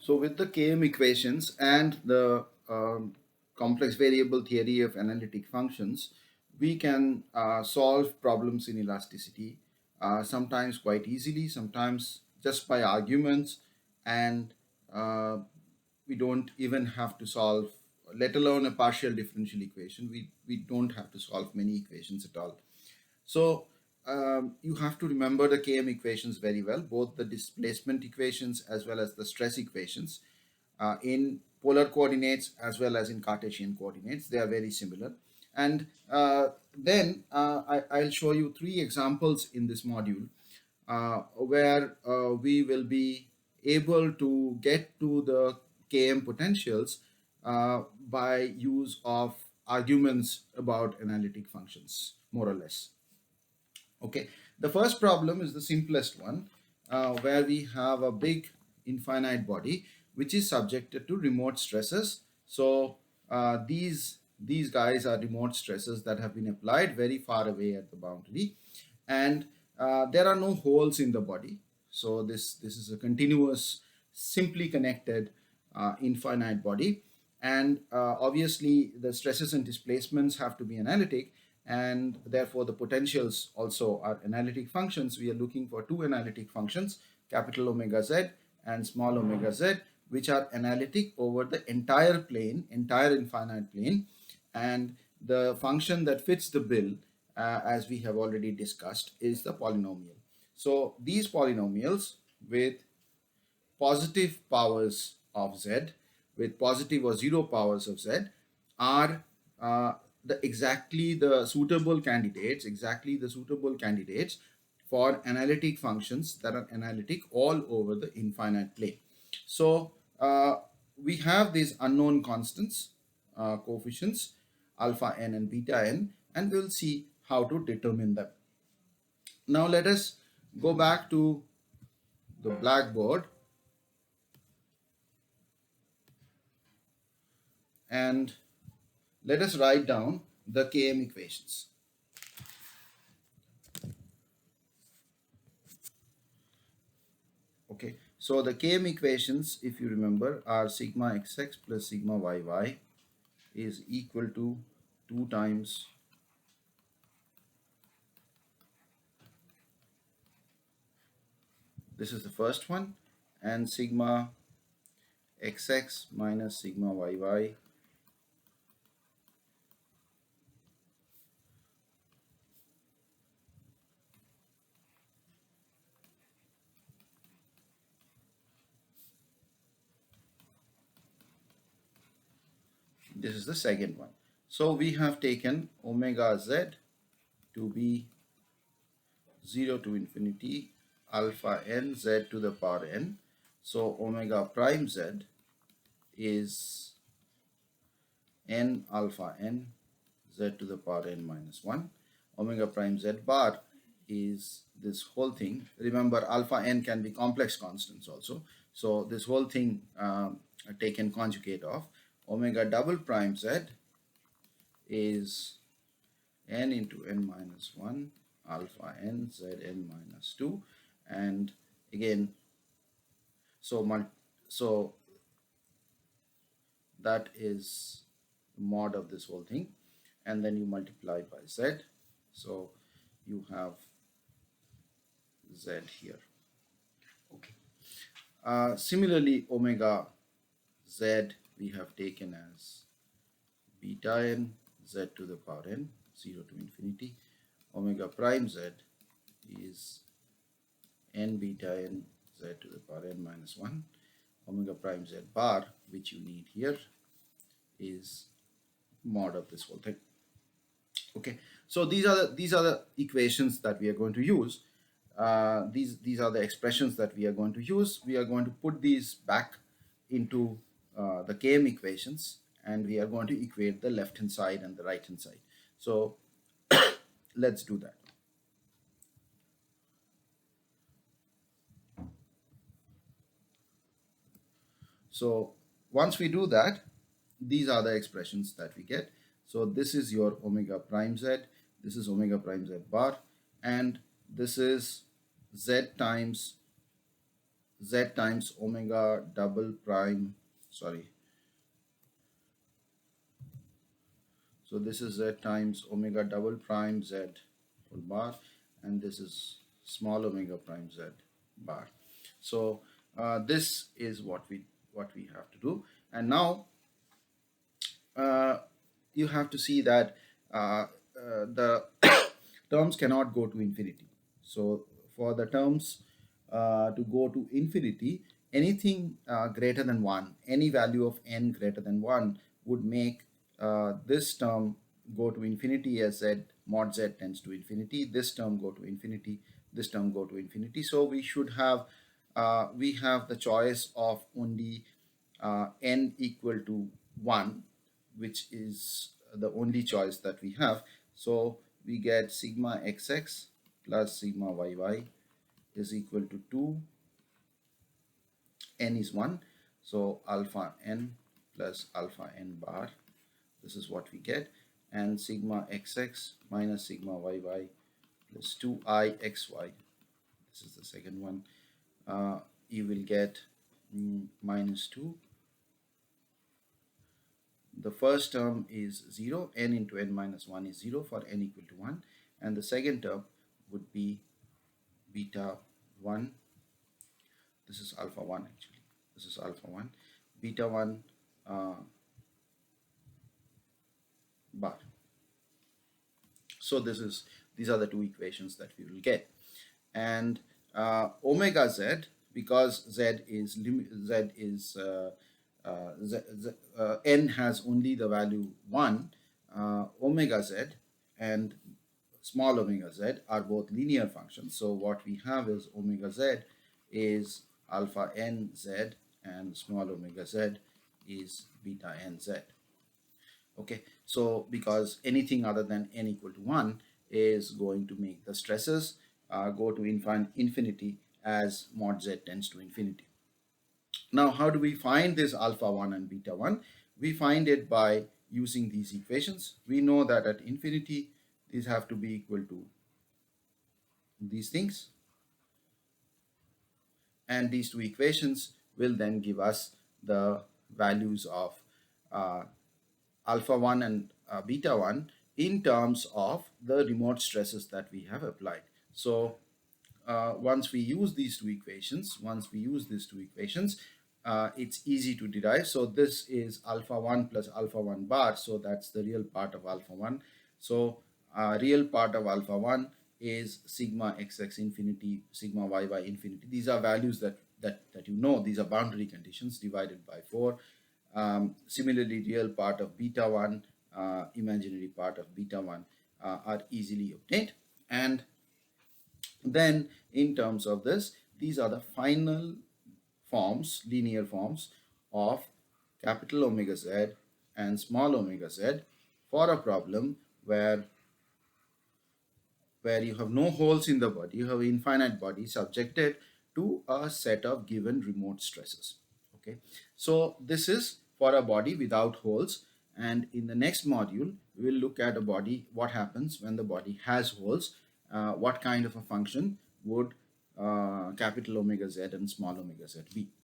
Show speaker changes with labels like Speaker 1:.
Speaker 1: So with the Km equations and the complex variable theory of analytic functions, we can solve problems in elasticity sometimes quite easily, sometimes just by arguments, and uh, we don't even have to solve, let alone a partial differential equation. We don't have to solve many equations at all. So you have to remember the Km equations very well, both the displacement equations as well as the stress equations in polar coordinates as well as in Cartesian coordinates. They are very similar. And I'll show you three examples in this module where we will be able to get to the Km potentials by use of arguments about analytic functions, more or less. Okay, the first problem is the simplest one, where we have a big infinite body which is subjected to remote stresses. So these guys are remote stresses that have been applied very far away at the boundary, and there are no holes in the body. So this is a continuous, simply connected infinite body, and obviously the stresses and displacements have to be analytic, and therefore the potentials also are analytic functions. We are looking for two analytic functions, capital omega z and small omega z, which are analytic over the entire plane, entire infinite plane. And the function that fits the bill, as we have already discussed, is the polynomial. So these polynomials with positive powers of z, with positive or zero powers of z, are exactly the suitable candidates, for analytic functions that are analytic all over the infinite plane. So we have these unknown constants, coefficients, alpha n and beta n, and we'll see how to determine them. Now let us go back to the blackboard and let us write down the Km equations. Okay, so the Km equations, if you remember, are sigma xx plus sigma yy is equal to 2 times this is the first one, and sigma xx minus sigma yy this is the second one. So we have taken omega z to be 0 to infinity alpha n z to the power n. So omega prime z is n alpha n z to the power n minus 1. Omega prime z bar is this whole thing. Remember, alpha n can be complex constants also. So this whole thing taken conjugate of omega double prime z is n into n minus 1 alpha n z n minus 2, and again, so that is mod of this whole thing, and then you multiply by z, so you have z here. Okay. Similarly, omega z we have taken as beta n z to the power n 0 to infinity. Omega prime z is n beta n z to the power n minus 1. Omega prime z bar, which you need here, is mod of this whole thing. Okay, so these are the equations that we are going to use. These are the expressions that we are going to use. We are going to put these back into the Km equations, and we are going to equate the left hand side and the right hand side. So let's do that. So once we do that, these are the expressions that we get. So this is your omega prime z, this is omega prime z bar, and this is z times z times omega double prime, sorry, so this is z times omega double prime z full bar, and this is small omega prime z bar. So this is what we have to do. And now uh, you have to see that the terms cannot go to infinity. So for the terms to go to infinity, anything greater than 1, any value of n greater than 1 would make this term go to infinity as z mod z tends to infinity, this term go to infinity, this term go to infinity. So we have the choice of only n equal to 1, which is the only choice that we have. So we get sigma xx plus sigma yy is equal to 2, n is 1, so alpha n plus alpha n bar, this is what we get. And sigma xx minus sigma yy plus 2i xy, this is the second one, you will get minus 2. The first term is 0, n into n minus 1 is 0 for n equal to 1, and the second term would be beta 1, this is alpha 1 actually, this is alpha 1, beta 1 bar. So these are the two equations that we will get. And omega z, because n has only the value 1, omega z and small omega z are both linear functions. So what we have is omega z is alpha n z and small omega z is beta n z. Okay, so because anything other than n equal to 1 is going to make the stresses go to infinity as mod z tends to infinity. Now, how do we find this alpha 1 and beta 1? We find it by using these equations. We know that at infinity, these have to be equal to these things. And these two equations will then give us the values of alpha 1 and beta 1 in terms of the remote stresses that we have applied. So once we use these two equations, it's easy to derive. So this is alpha 1 plus alpha 1 bar. So that's the real part of alpha 1. So real part of alpha 1 is sigma xx infinity, sigma yy infinity. These are values that you know. These are boundary conditions divided by 4. Similarly, real part of beta 1, imaginary part of beta 1 are easily obtained. And then in terms of this, these are the final forms, linear forms of capital omega z and small omega z for a problem where you have no holes in the body, you have infinite body subjected to a set of given remote stresses. Okay, so this is for a body without holes, and in the next module we will look at a body, what happens when the body has holes, what kind of a function would capital omega z and small omega z be.